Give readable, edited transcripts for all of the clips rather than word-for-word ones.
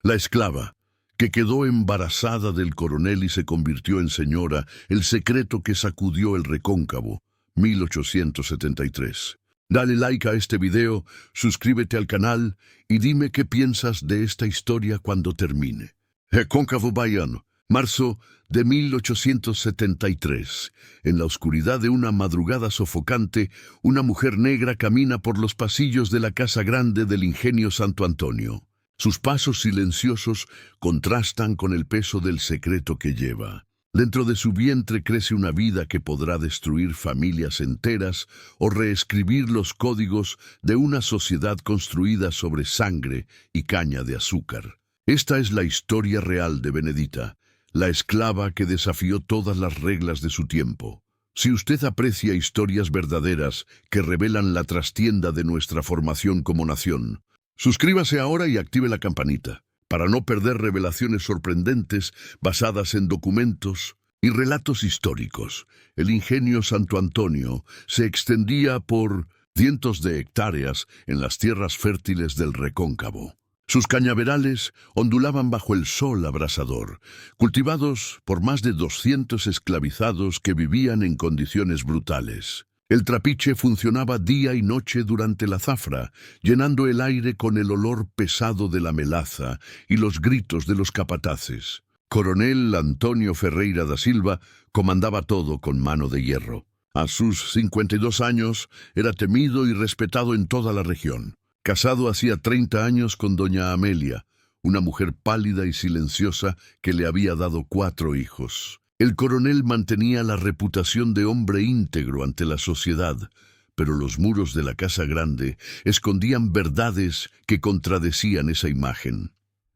La esclava, que quedó embarazada del coronel y se convirtió en señora, el secreto que sacudió el Recóncavo, 1873. Dale like a este video, suscríbete al canal y dime qué piensas de esta historia cuando termine. Recóncavo Baiano, marzo de 1873. En la oscuridad de una madrugada sofocante, una mujer negra camina por los pasillos de la casa grande del ingenio Santo Antonio. Sus pasos silenciosos contrastan con el peso del secreto que lleva. Dentro de su vientre crece una vida que podrá destruir familias enteras o reescribir los códigos de una sociedad construida sobre sangre y caña de azúcar. Esta es la historia real de Benedita, la esclava que desafió todas las reglas de su tiempo. Si usted aprecia historias verdaderas que revelan la trastienda de nuestra formación como nación, suscríbase ahora y active la campanita para no perder revelaciones sorprendentes basadas en documentos y relatos históricos. El ingenio Santo Antonio se extendía por cientos de hectáreas en las tierras fértiles del Recóncavo. Sus cañaverales ondulaban bajo el sol abrasador, cultivados por más de 200 esclavizados que vivían en condiciones brutales. El trapiche funcionaba día y noche durante la zafra, llenando el aire con el olor pesado de la melaza y los gritos de los capataces. Coronel Antonio Ferreira da Silva comandaba todo con mano de hierro. A sus 52 años era temido y respetado en toda la región. Casado hacía 30 años con doña Amelia, una mujer pálida y silenciosa que le había dado 4 hijos. El coronel mantenía la reputación de hombre íntegro ante la sociedad, pero los muros de la Casa Grande escondían verdades que contradecían esa imagen.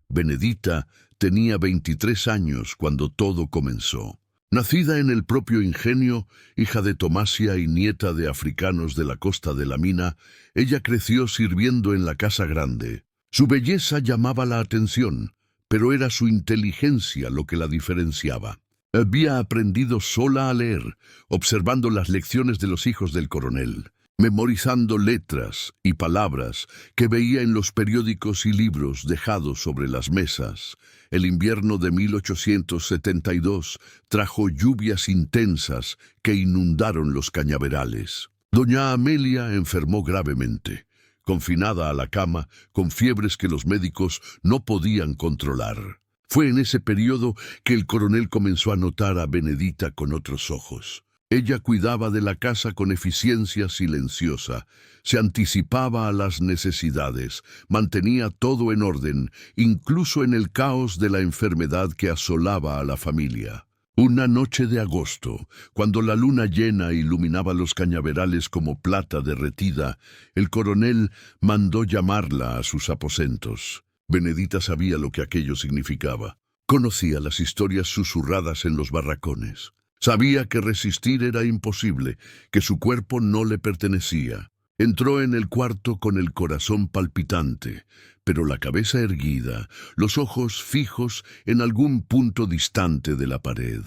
Benedita tenía 23 años cuando todo comenzó. Nacida en el propio ingenio, hija de Tomasia y nieta de africanos de la costa de la mina, ella creció sirviendo en la Casa Grande. Su belleza llamaba la atención, pero era su inteligencia lo que la diferenciaba. Había aprendido sola a leer, observando las lecciones de los hijos del coronel, memorizando letras y palabras que veía en los periódicos y libros dejados sobre las mesas. El invierno de 1872 trajo lluvias intensas que inundaron los cañaverales. Doña Amelia enfermó gravemente, confinada a la cama con fiebres que los médicos no podían controlar. Fue en ese periodo que el coronel comenzó a notar a Benedita con otros ojos. Ella cuidaba de la casa con eficiencia silenciosa, se anticipaba a las necesidades, mantenía todo en orden, incluso en el caos de la enfermedad que asolaba a la familia. Una noche de agosto, cuando la luna llena iluminaba los cañaverales como plata derretida, el coronel mandó llamarla a sus aposentos. Benedita sabía lo que aquello significaba. Conocía las historias susurradas en los barracones. Sabía que resistir era imposible, que su cuerpo no le pertenecía. Entró en el cuarto con el corazón palpitante, pero la cabeza erguida, los ojos fijos en algún punto distante de la pared.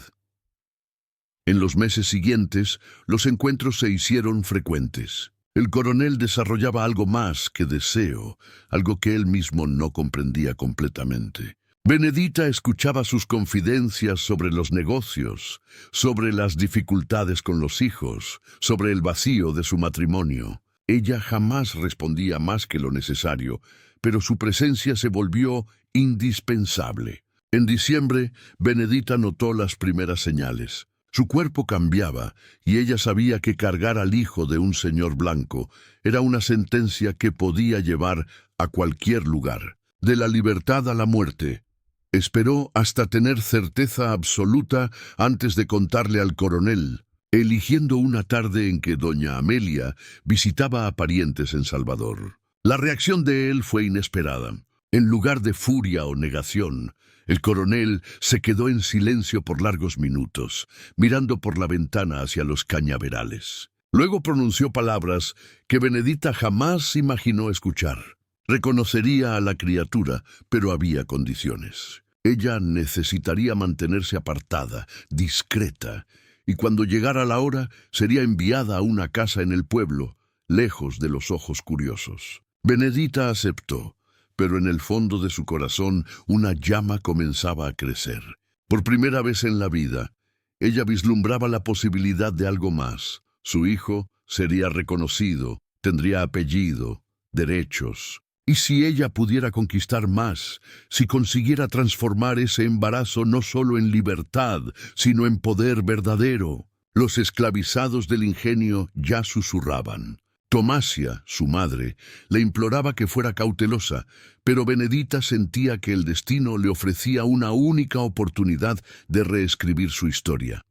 En los meses siguientes, los encuentros se hicieron frecuentes. El coronel desarrollaba algo más que deseo, algo que él mismo no comprendía completamente. Benedita escuchaba sus confidencias sobre los negocios, sobre las dificultades con los hijos, sobre el vacío de su matrimonio. Ella jamás respondía más que lo necesario, pero su presencia se volvió indispensable. En diciembre, Benedita notó las primeras señales. Su cuerpo cambiaba, y ella sabía que cargar al hijo de un señor blanco era una sentencia que podía llevar a cualquier lugar, de la libertad a la muerte. Esperó hasta tener certeza absoluta antes de contarle al coronel, eligiendo una tarde en que doña Amelia visitaba a parientes en Salvador. La reacción de él fue inesperada. En lugar de furia o negación, el coronel se quedó en silencio por largos minutos, mirando por la ventana hacia los cañaverales. Luego pronunció palabras que Benedita jamás imaginó escuchar. Reconocería a la criatura, pero había condiciones. Ella necesitaría mantenerse apartada, discreta, y cuando llegara la hora sería enviada a una casa en el pueblo, lejos de los ojos curiosos. Benedita aceptó, pero en el fondo de su corazón una llama comenzaba a crecer. Por primera vez en la vida, ella vislumbraba la posibilidad de algo más. Su hijo sería reconocido, tendría apellido, derechos. Y si ella pudiera conquistar más, si consiguiera transformar ese embarazo no solo en libertad, sino en poder verdadero. Los esclavizados del ingenio ya susurraban. Tomasia, su madre, le imploraba que fuera cautelosa, pero Benedita sentía que el destino le ofrecía una única oportunidad de reescribir su historia.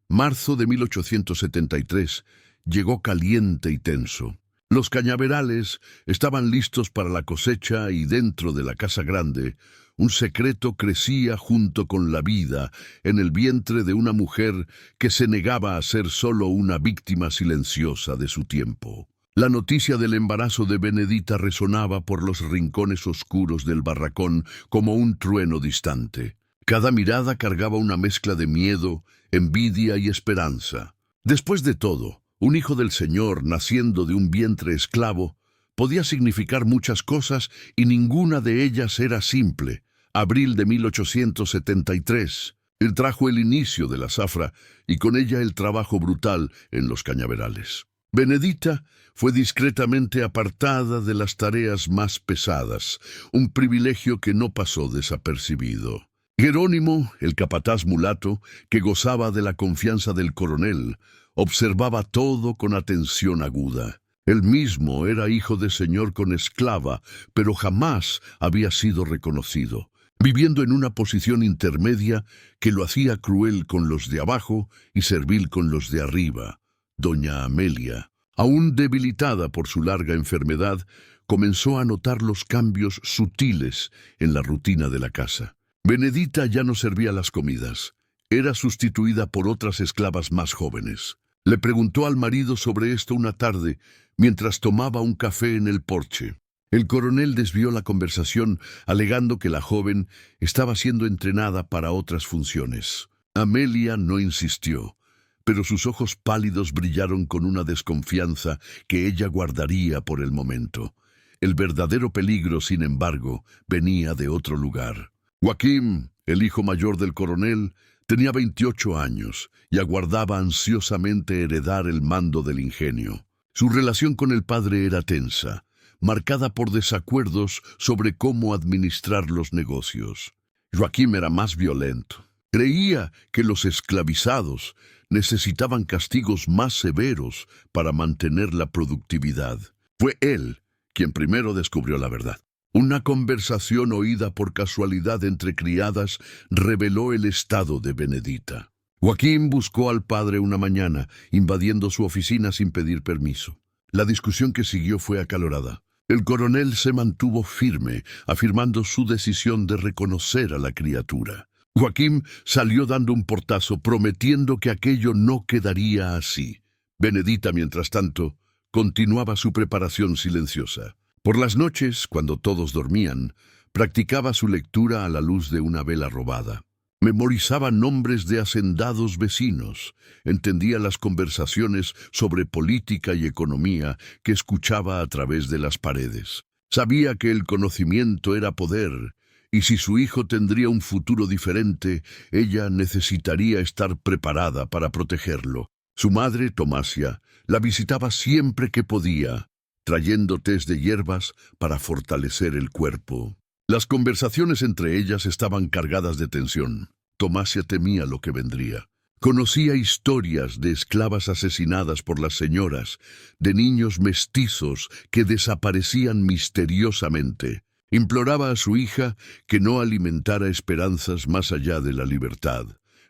Marzo de 1873 llegó caliente y tenso. Los cañaverales estaban listos para la cosecha y dentro de la casa grande, un secreto crecía junto con la vida en el vientre de una mujer que se negaba a ser solo una víctima silenciosa de su tiempo. La noticia del embarazo de Benedita resonaba por los rincones oscuros del barracón como un trueno distante. Cada mirada cargaba una mezcla de miedo, envidia y esperanza. Después de todo, un hijo del Señor naciendo de un vientre esclavo podía significar muchas cosas y ninguna de ellas era simple. Abril de 1873, él trajo el inicio de la zafra y con ella el trabajo brutal en los cañaverales. Benedita fue discretamente apartada de las tareas más pesadas, un privilegio que no pasó desapercibido. Jerónimo, el capataz mulato, que gozaba de la confianza del coronel, observaba todo con atención aguda. Él mismo era hijo de señor con esclava, pero jamás había sido reconocido, viviendo en una posición intermedia que lo hacía cruel con los de abajo y servil con los de arriba. Doña Amelia, aún debilitada por su larga enfermedad, comenzó a notar los cambios sutiles en la rutina de la casa. Benedita ya no servía las comidas. Era sustituida por otras esclavas más jóvenes. Le preguntó al marido sobre esto una tarde, mientras tomaba un café en el porche. El coronel desvió la conversación, alegando que la joven estaba siendo entrenada para otras funciones. Amelia no insistió, pero sus ojos pálidos brillaron con una desconfianza que ella guardaría por el momento. El verdadero peligro, sin embargo, venía de otro lugar. Joaquín, el hijo mayor del coronel, tenía 28 años y aguardaba ansiosamente heredar el mando del ingenio. Su relación con el padre era tensa, marcada por desacuerdos sobre cómo administrar los negocios. Joaquín era más violento. Creía que los esclavizados necesitaban castigos más severos para mantener la productividad. Fue él quien primero descubrió la verdad. Una conversación oída por casualidad entre criadas reveló el estado de Benedita. Joaquín buscó al padre una mañana, invadiendo su oficina sin pedir permiso. La discusión que siguió fue acalorada. El coronel se mantuvo firme, afirmando su decisión de reconocer a la criatura. Joaquín salió dando un portazo, prometiendo que aquello no quedaría así. Benedita, mientras tanto, continuaba su preparación silenciosa. Por las noches, cuando todos dormían, practicaba su lectura a la luz de una vela robada. Memorizaba nombres de hacendados vecinos, entendía las conversaciones sobre política y economía que escuchaba a través de las paredes. Sabía que el conocimiento era poder, y si su hijo tendría un futuro diferente, ella necesitaría estar preparada para protegerlo. Su madre, Tomasia, la visitaba siempre que podía, trayendo tés de hierbas para fortalecer el cuerpo. Las conversaciones entre ellas estaban cargadas de tensión. Tomasia temía lo que vendría. Conocía historias de esclavas asesinadas por las señoras, de niños mestizos que desaparecían misteriosamente. Imploraba a su hija que no alimentara esperanzas más allá de la libertad.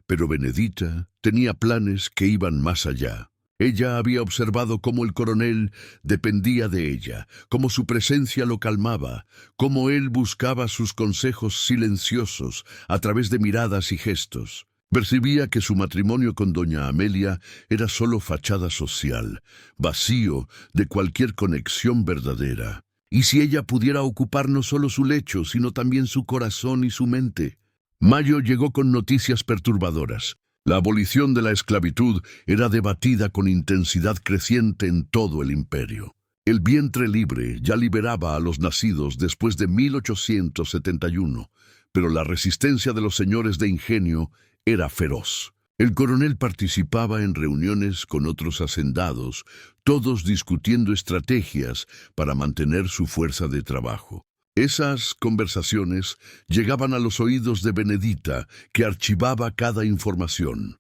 Pero Benedita tenía planes que iban más allá. Ella había observado cómo el coronel dependía de ella, cómo su presencia lo calmaba, cómo él buscaba sus consejos silenciosos a través de miradas y gestos. Percibía que su matrimonio con doña Amelia era solo fachada social, vacío de cualquier conexión verdadera. ¿Y si ella pudiera ocupar no solo su lecho, sino también su corazón y su mente? Mayo llegó con noticias perturbadoras. La abolición de la esclavitud era debatida con intensidad creciente en todo el imperio. El vientre libre ya liberaba a los nacidos después de 1871, pero la resistencia de los señores de ingenio era feroz. El coronel participaba en reuniones con otros hacendados, todos discutiendo estrategias para mantener su fuerza de trabajo. Esas conversaciones llegaban a los oídos de Benedita, que archivaba cada información.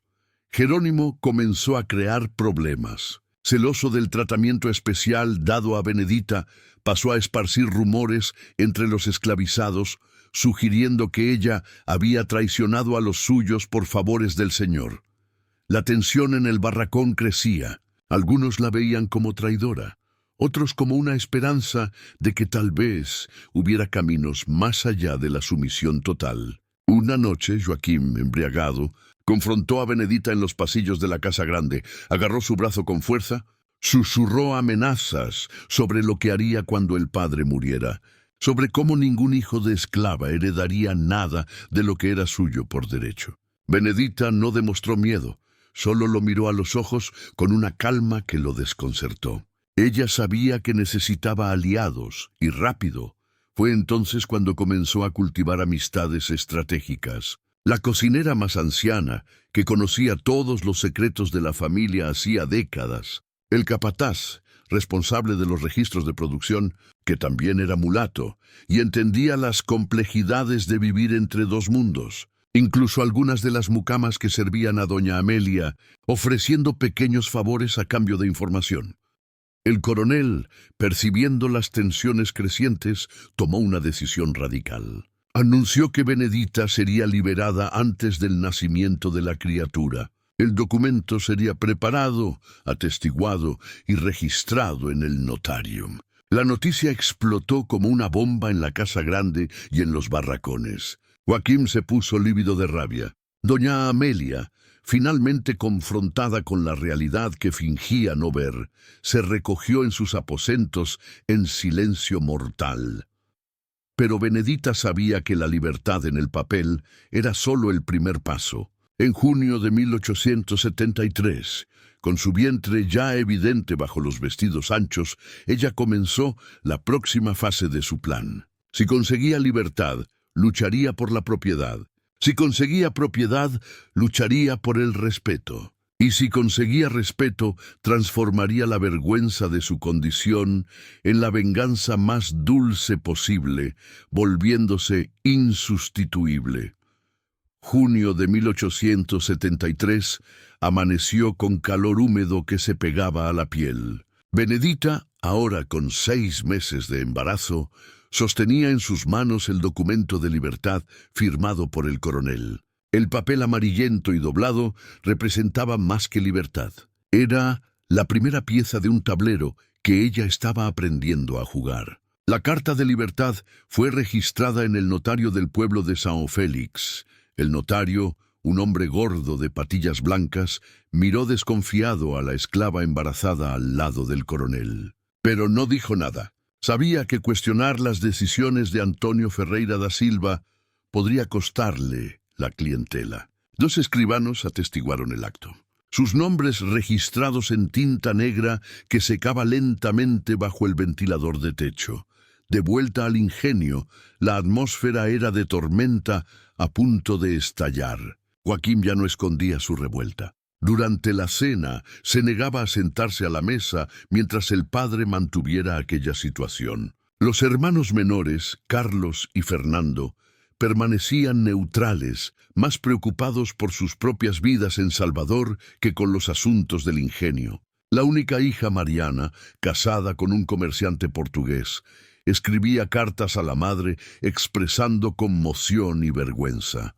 Jerónimo comenzó a crear problemas. Celoso del tratamiento especial dado a Benedita, pasó a esparcir rumores entre los esclavizados, sugiriendo que ella había traicionado a los suyos por favores del Señor. La tensión en el barracón crecía. Algunos la veían como traidora, otros como una esperanza de que tal vez hubiera caminos más allá de la sumisión total. Una noche, Joaquim, embriagado, confrontó a Benedita en los pasillos de la casa grande, agarró su brazo con fuerza, susurró amenazas sobre lo que haría cuando el padre muriera, sobre cómo ningún hijo de esclava heredaría nada de lo que era suyo por derecho. Benedita no demostró miedo, solo lo miró a los ojos con una calma que lo desconcertó. Ella sabía que necesitaba aliados, y rápido. Fue entonces cuando comenzó a cultivar amistades estratégicas. La cocinera más anciana, que conocía todos los secretos de la familia hacía décadas. El capataz, responsable de los registros de producción, que también era mulato, y entendía las complejidades de vivir entre dos mundos. Incluso algunas de las mucamas que servían a doña Amelia, ofreciendo pequeños favores a cambio de información. El coronel, percibiendo las tensiones crecientes, tomó una decisión radical. Anunció que Benedita sería liberada antes del nacimiento de la criatura. El documento sería preparado, atestiguado y registrado en el notario. La noticia explotó como una bomba en la casa grande y en los barracones. Joaquim se puso lívido de rabia. Doña Amelia, finalmente confrontada con la realidad que fingía no ver, se recogió en sus aposentos en silencio mortal. Pero Benedita sabía que la libertad en el papel era solo el primer paso. En junio de 1873, con su vientre ya evidente bajo los vestidos anchos, ella comenzó la próxima fase de su plan. Si conseguía libertad, lucharía por la propiedad. Si conseguía propiedad, lucharía por el respeto. Y si conseguía respeto, transformaría la vergüenza de su condición en la venganza más dulce posible, volviéndose insustituible. Junio de 1873 amaneció con calor húmedo que se pegaba a la piel. Benedita, ahora con 6 meses de embarazo, sostenía en sus manos el documento de libertad firmado por el coronel. El papel amarillento y doblado representaba más que libertad. Era la primera pieza de un tablero que ella estaba aprendiendo a jugar. La carta de libertad fue registrada en el notario del pueblo de São Félix. El notario, un hombre gordo de patillas blancas, miró desconfiado a la esclava embarazada al lado del coronel. Pero no dijo nada. Sabía que cuestionar las decisiones de Antonio Ferreira da Silva podría costarle la clientela. 2 escribanos atestiguaron el acto. Sus nombres registrados en tinta negra que secaba lentamente bajo el ventilador de techo. De vuelta al ingenio, la atmósfera era de tormenta a punto de estallar. Joaquim ya no escondía su revuelta. Durante la cena, se negaba a sentarse a la mesa mientras el padre mantuviera aquella situación. Los hermanos menores, Carlos y Fernando, permanecían neutrales, más preocupados por sus propias vidas en Salvador que con los asuntos del ingenio. La única hija, Mariana, casada con un comerciante portugués, escribía cartas a la madre expresando conmoción y vergüenza.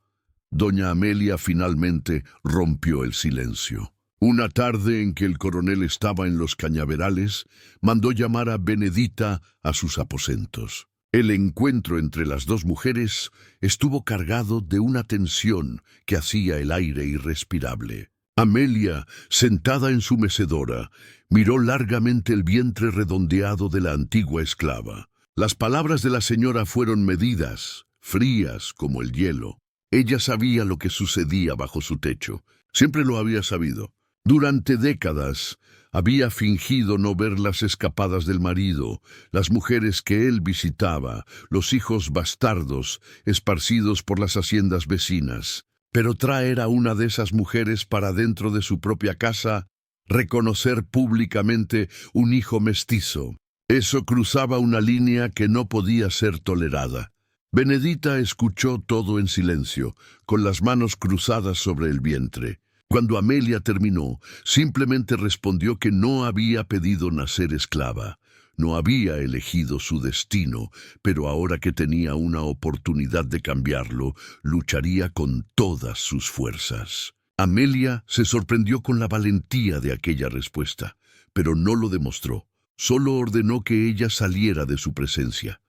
Doña Amelia finalmente rompió el silencio. Una tarde en que el coronel estaba en los cañaverales, mandó llamar a Benedita a sus aposentos. El encuentro entre las dos mujeres estuvo cargado de una tensión que hacía el aire irrespirable. Amelia, sentada en su mecedora, miró largamente el vientre redondeado de la antigua esclava. Las palabras de la señora fueron medidas, frías como el hielo. Ella sabía lo que sucedía bajo su techo. Siempre lo había sabido. Durante décadas había fingido no ver las escapadas del marido, las mujeres que él visitaba, los hijos bastardos esparcidos por las haciendas vecinas. Pero traer a una de esas mujeres para dentro de su propia casa, reconocer públicamente un hijo mestizo, eso cruzaba una línea que no podía ser tolerada. Benedita escuchó todo en silencio, con las manos cruzadas sobre el vientre. Cuando Amelia terminó, simplemente respondió que no había pedido nacer esclava. No había elegido su destino, pero ahora que tenía una oportunidad de cambiarlo, lucharía con todas sus fuerzas. Amelia se sorprendió con la valentía de aquella respuesta, pero no lo demostró. Solo ordenó que ella saliera de su presencia.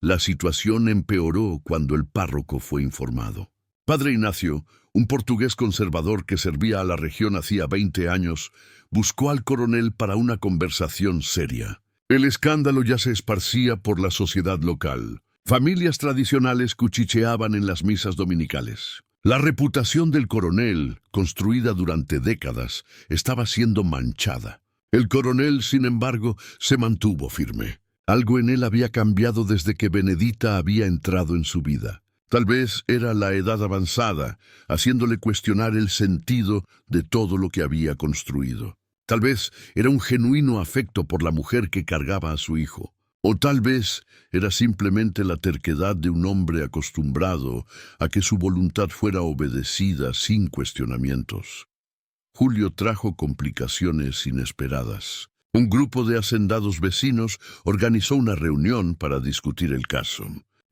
La situación empeoró cuando el párroco fue informado. Padre Ignacio, un portugués conservador que servía a la región hacía 20 años, buscó al coronel para una conversación seria. El escándalo ya se esparcía por la sociedad local. Familias tradicionales cuchicheaban en las misas dominicales. La reputación del coronel, construida durante décadas, estaba siendo manchada. El coronel, sin embargo, se mantuvo firme. Algo en él había cambiado desde que Benedita había entrado en su vida. Tal vez era la edad avanzada, haciéndole cuestionar el sentido de todo lo que había construido. Tal vez era un genuino afecto por la mujer que cargaba a su hijo. O tal vez era simplemente la terquedad de un hombre acostumbrado a que su voluntad fuera obedecida sin cuestionamientos. Julio trajo complicaciones inesperadas. Un grupo de hacendados vecinos organizó una reunión para discutir el caso.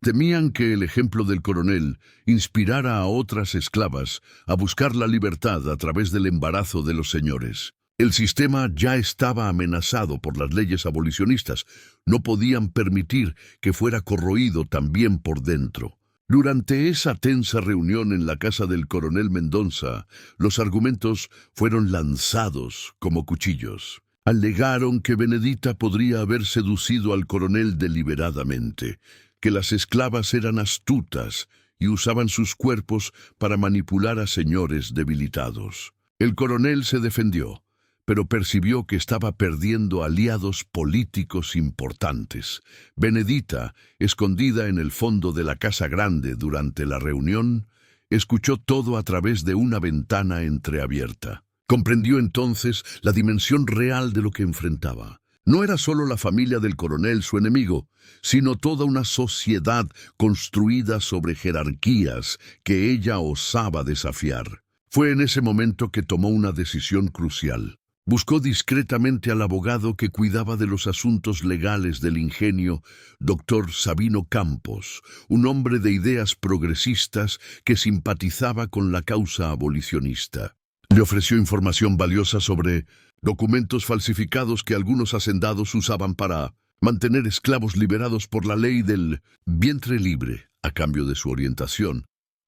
Temían que el ejemplo del coronel inspirara a otras esclavas a buscar la libertad a través del embarazo de los señores. El sistema ya estaba amenazado por las leyes abolicionistas. No podían permitir que fuera corroído también por dentro. Durante esa tensa reunión en la casa del coronel Mendonça, los argumentos fueron lanzados como cuchillos. Alegaron que Benedita podría haber seducido al coronel deliberadamente, que las esclavas eran astutas y usaban sus cuerpos para manipular a señores debilitados. El coronel se defendió, pero percibió que estaba perdiendo aliados políticos importantes. Benedita, escondida en el fondo de la casa grande durante la reunión, escuchó todo a través de una ventana entreabierta. Comprendió entonces la dimensión real de lo que enfrentaba. No era solo la familia del coronel su enemigo, sino toda una sociedad construida sobre jerarquías que ella osaba desafiar. Fue en ese momento que tomó una decisión crucial. Buscó discretamente al abogado que cuidaba de los asuntos legales del ingenio, doctor Sabino Campos, un hombre de ideas progresistas que simpatizaba con la causa abolicionista. Le ofreció información valiosa sobre documentos falsificados que algunos hacendados usaban para mantener esclavos liberados por la ley del vientre libre a cambio de su orientación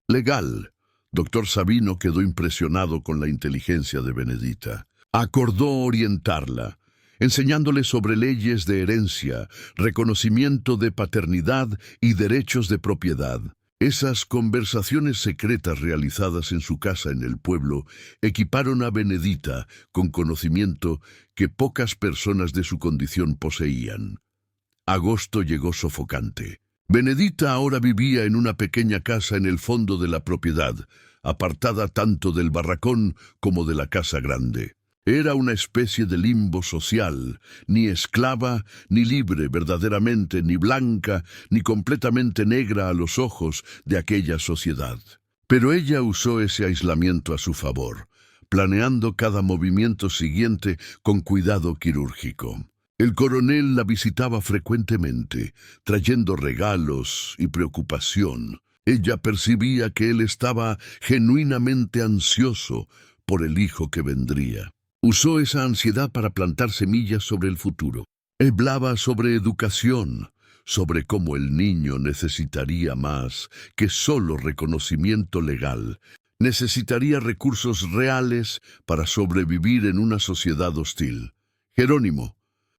legal. Doctor Sabino quedó impresionado con la inteligencia de Benedita. Acordó orientarla, enseñándole sobre leyes de herencia, reconocimiento de paternidad y derechos de propiedad. Esas conversaciones secretas realizadas en su casa en el pueblo equiparon a Benedita con conocimiento que pocas personas de su condición poseían. Agosto llegó sofocante. Benedita ahora vivía en una pequeña casa en el fondo de la propiedad, apartada tanto del barracón como de la casa grande. Era una especie de limbo social, ni esclava, ni libre verdaderamente, ni blanca, ni completamente negra a los ojos de aquella sociedad. Pero ella usó ese aislamiento a su favor, planeando cada movimiento siguiente con cuidado quirúrgico. El coronel la visitaba frecuentemente, trayendo regalos y preocupación. Ella percibía que él estaba genuinamente ansioso por el hijo que vendría. Usó esa ansiedad para plantar semillas sobre el futuro. Hablaba sobre educación, sobre cómo el niño necesitaría más que solo reconocimiento legal. Necesitaría recursos reales para sobrevivir en una sociedad hostil. Jerónimo,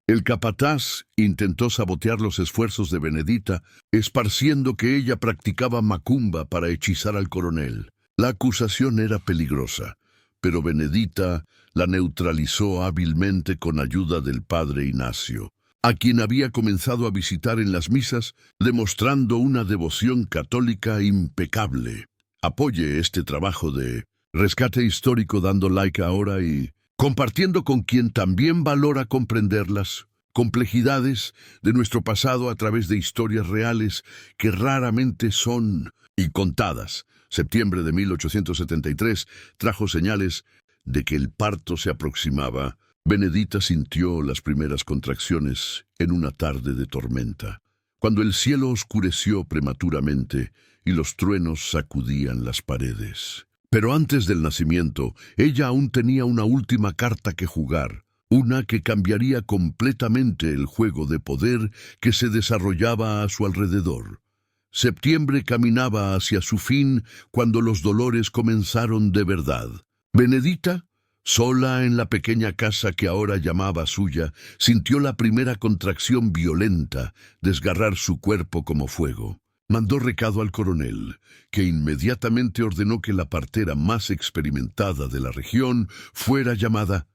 el capataz, intentó sabotear los esfuerzos de Benedita, esparciendo que ella practicaba macumba para hechizar al coronel. La acusación era peligrosa, pero Benedita la neutralizó hábilmente con ayuda del padre Ignacio, a quien había comenzado a visitar en las misas, demostrando una devoción católica impecable. Apoye este trabajo de rescate histórico dando like ahora y compartiendo con quien también valora comprender las complejidades de nuestro pasado a través de historias reales que raramente son y contadas. Septiembre de 1873 trajo señales de que el parto se aproximaba. Benedita sintió las primeras contracciones en una tarde de tormenta, cuando el cielo oscureció prematuramente y los truenos sacudían las paredes. Pero antes del nacimiento, ella aún tenía una última carta que jugar, una que cambiaría completamente el juego de poder que se desarrollaba a su alrededor. Septiembre caminaba hacia su fin cuando los dolores comenzaron de verdad. Benedita, sola en la pequeña casa que ahora llamaba suya, sintió la primera contracción violenta desgarrar su cuerpo como fuego. Mandó recado al coronel, que inmediatamente ordenó que la partera más experimentada de la región fuera llamada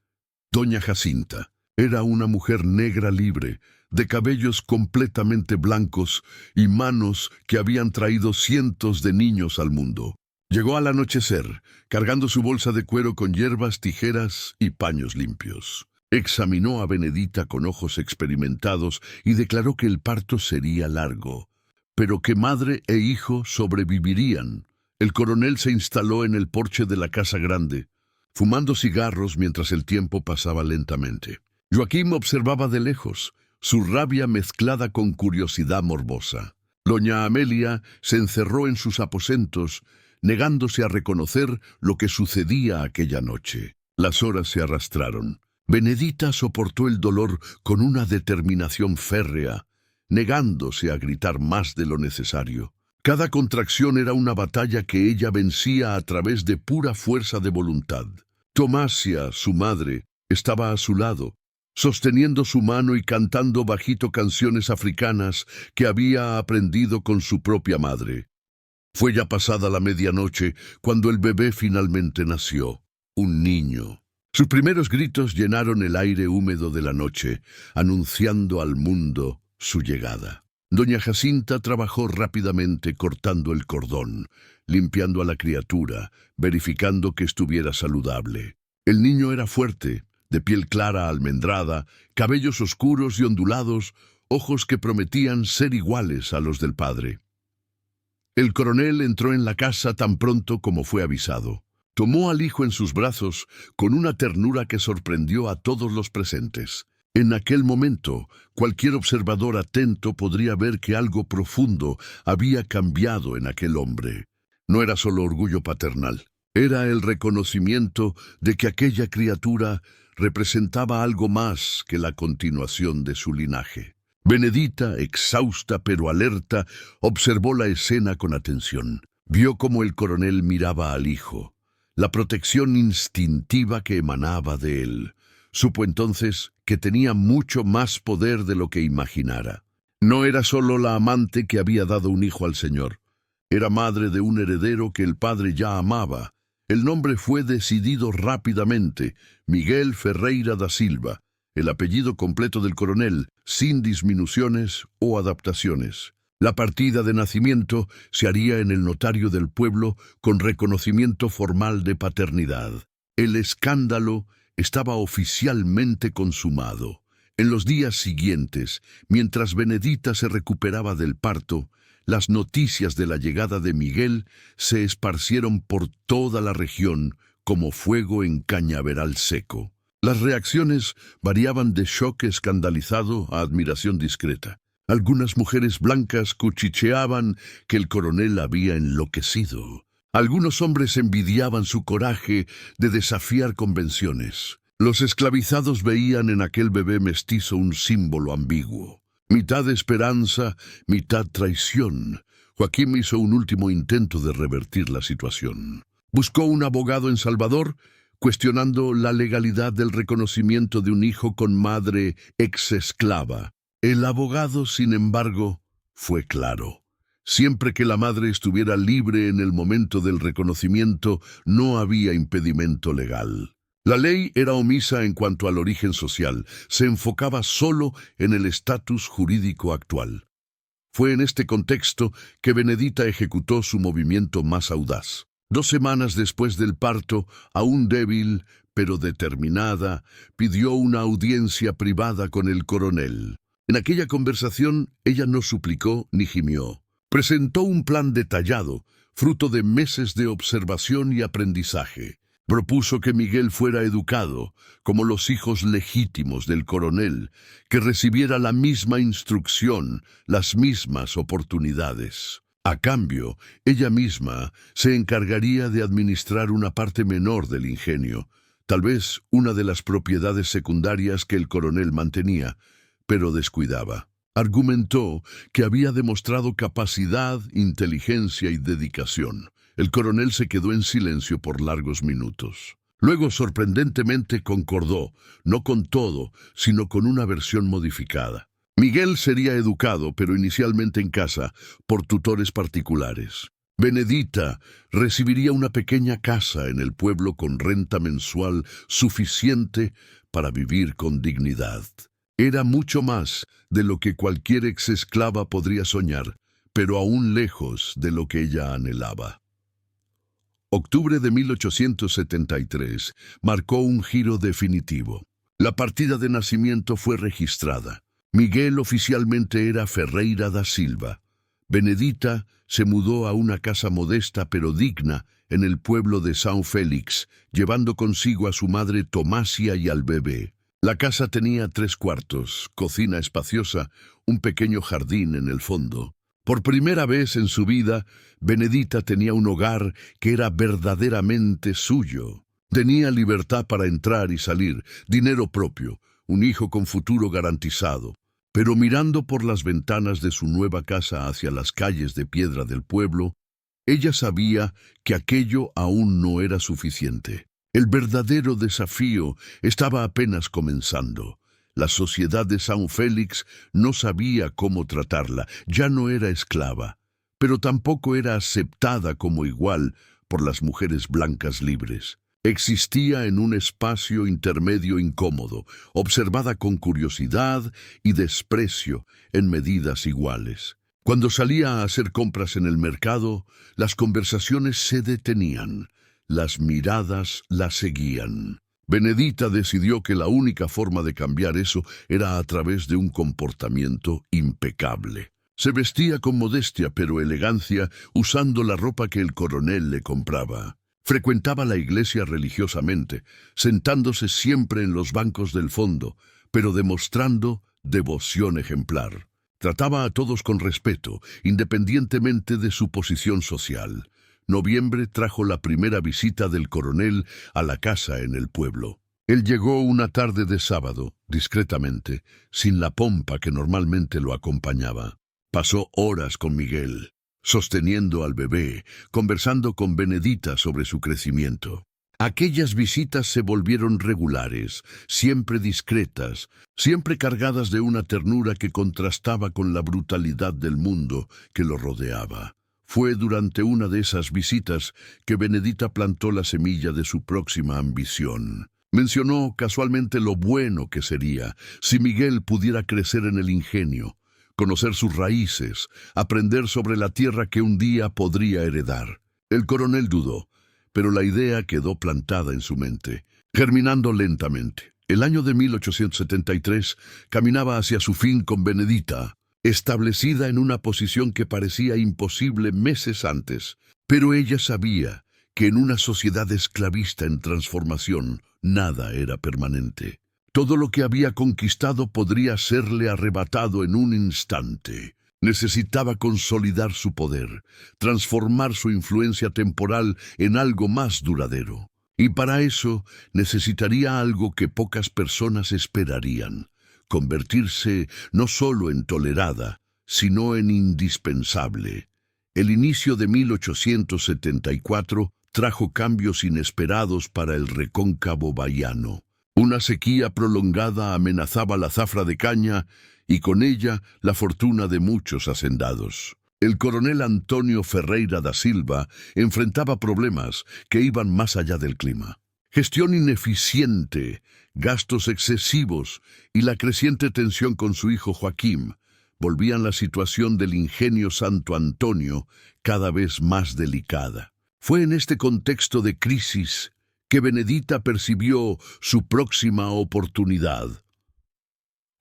Doña Jacinta. Era una mujer negra libre, de cabellos completamente blancos y manos que habían traído cientos de niños al mundo. Llegó al anochecer, cargando su bolsa de cuero con hierbas, tijeras y paños limpios. Examinó a Benedita con ojos experimentados y declaró que el parto sería largo, pero que madre e hijo sobrevivirían. El coronel se instaló en el porche de la casa grande, fumando cigarros mientras el tiempo pasaba lentamente. Joaquín observaba de lejos, su rabia mezclada con curiosidad morbosa. Doña Amelia se encerró en sus aposentos, negándose a reconocer lo que sucedía aquella noche. Las horas se arrastraron. Benedita soportó el dolor con una determinación férrea, negándose a gritar más de lo necesario. Cada contracción era una batalla que ella vencía a través de pura fuerza de voluntad. Tomasia, su madre, estaba a su lado, sosteniendo su mano y cantando bajito canciones africanas que había aprendido con su propia madre. Fue ya pasada la medianoche cuando el bebé finalmente nació, un niño. Sus primeros gritos llenaron el aire húmedo de la noche, anunciando al mundo su llegada. Doña Jacinta trabajó rápidamente cortando el cordón, limpiando a la criatura, verificando que estuviera saludable. El niño era fuerte, de piel clara almendrada, cabellos oscuros y ondulados, ojos que prometían ser iguales a los del padre. El coronel entró en la casa tan pronto como fue avisado. Tomó al hijo en sus brazos con una ternura que sorprendió a todos los presentes. En aquel momento, cualquier observador atento podría ver que algo profundo había cambiado en aquel hombre. No era solo orgullo paternal, era el reconocimiento de que aquella criatura representaba algo más que la continuación de su linaje. Benedita, exhausta pero alerta, observó la escena con atención. Vio cómo el coronel miraba al hijo, la protección instintiva que emanaba de él. Supo entonces que tenía mucho más poder de lo que imaginara. No era solo la amante que había dado un hijo al señor. Era madre de un heredero que el padre ya amaba. El nombre fue decidido rápidamente, Miguel Ferreira da Silva, el apellido completo del coronel, sin disminuciones o adaptaciones. La partida de nacimiento se haría en el notario del pueblo con reconocimiento formal de paternidad. El escándalo estaba oficialmente consumado. En los días siguientes, mientras Benedita se recuperaba del parto, las noticias de la llegada de Miguel se esparcieron por toda la región como fuego en cañaveral seco. Las reacciones variaban de shock escandalizado a admiración discreta. Algunas mujeres blancas cuchicheaban que el coronel había enloquecido. Algunos hombres envidiaban su coraje de desafiar convenciones. Los esclavizados veían en aquel bebé mestizo un símbolo ambiguo. Mitad esperanza, mitad traición. Joaquín hizo un último intento de revertir la situación. Buscó un abogado en Salvador, cuestionando la legalidad del reconocimiento de un hijo con madre ex-esclava. El abogado, sin embargo, fue claro. Siempre que la madre estuviera libre en el momento del reconocimiento, no había impedimento legal. La ley era omisa en cuanto al origen social, se enfocaba solo en el estatus jurídico actual. Fue en este contexto que Benedita ejecutó su movimiento más audaz. 2 semanas después del parto, aún débil, pero determinada, pidió una audiencia privada con el coronel. En aquella conversación, ella no suplicó ni gimió. Presentó un plan detallado, fruto de meses de observación y aprendizaje. Propuso que Miguel fuera educado, como los hijos legítimos del coronel, que recibiera la misma instrucción, las mismas oportunidades. A cambio, ella misma se encargaría de administrar una parte menor del ingenio, tal vez una de las propiedades secundarias que el coronel mantenía, pero descuidaba. Argumentó que había demostrado capacidad, inteligencia y dedicación. El coronel se quedó en silencio por largos minutos. Luego, sorprendentemente, concordó, no con todo, sino con una versión modificada. Miguel sería educado, pero inicialmente en casa, por tutores particulares. Benedita recibiría una pequeña casa en el pueblo con renta mensual suficiente para vivir con dignidad. Era mucho más de lo que cualquier exesclava podría soñar, pero aún lejos de lo que ella anhelaba. Octubre de 1873 marcó un giro definitivo. La partida de nacimiento fue registrada. Miguel oficialmente era Ferreira da Silva. Benedita se mudó a una casa modesta pero digna en el pueblo de São Félix, llevando consigo a su madre Tomásia y al bebé. La casa tenía 3 cuartos, cocina espaciosa, un pequeño jardín en el fondo. Por primera vez en su vida, Benedita tenía un hogar que era verdaderamente suyo. Tenía libertad para entrar y salir, dinero propio, un hijo con futuro garantizado. Pero mirando por las ventanas de su nueva casa hacia las calles de piedra del pueblo, ella sabía que aquello aún no era suficiente. El verdadero desafío estaba apenas comenzando. La sociedad de São Félix no sabía cómo tratarla, ya no era esclava, pero tampoco era aceptada como igual por las mujeres blancas libres. Existía en un espacio intermedio incómodo, observada con curiosidad y desprecio en medidas iguales. Cuando salía a hacer compras en el mercado, las conversaciones se detenían. Las miradas la seguían. Benedita decidió que la única forma de cambiar eso era a través de un comportamiento impecable. Se vestía con modestia pero elegancia, usando la ropa que el coronel le compraba. Frecuentaba la iglesia religiosamente, sentándose siempre en los bancos del fondo, pero demostrando devoción ejemplar. Trataba a todos con respeto, independientemente de su posición social. Noviembre trajo la primera visita del coronel a la casa en el pueblo. Él llegó una tarde de sábado, discretamente, sin la pompa que normalmente lo acompañaba. Pasó horas con Miguel, sosteniendo al bebé, conversando con Benedita sobre su crecimiento. Aquellas visitas se volvieron regulares, siempre discretas, siempre cargadas de una ternura que contrastaba con la brutalidad del mundo que lo rodeaba. Fue durante una de esas visitas que Benedita plantó la semilla de su próxima ambición. Mencionó casualmente lo bueno que sería si Miguel pudiera crecer en el ingenio, conocer sus raíces, aprender sobre la tierra que un día podría heredar. El coronel dudó, pero la idea quedó plantada en su mente, germinando lentamente. El año de 1873 caminaba hacia su fin con Benedita, establecida en una posición que parecía imposible meses antes, pero ella sabía que en una sociedad esclavista en transformación nada era permanente. Todo lo que había conquistado podría serle arrebatado en un instante. Necesitaba consolidar su poder, transformar su influencia temporal en algo más duradero. Y para eso necesitaría algo que pocas personas esperarían: convertirse no solo en tolerada, sino en indispensable. El inicio de 1874 trajo cambios inesperados para el recóncavo bahiano. Una sequía prolongada amenazaba la zafra de caña y con ella la fortuna de muchos hacendados. El coronel Antonio Ferreira da Silva enfrentaba problemas que iban más allá del clima. Gestión ineficiente, gastos excesivos y la creciente tensión con su hijo Joaquín volvían la situación del ingenio Santo Antonio cada vez más delicada. Fue en este contexto de crisis que Benedita percibió su próxima oportunidad.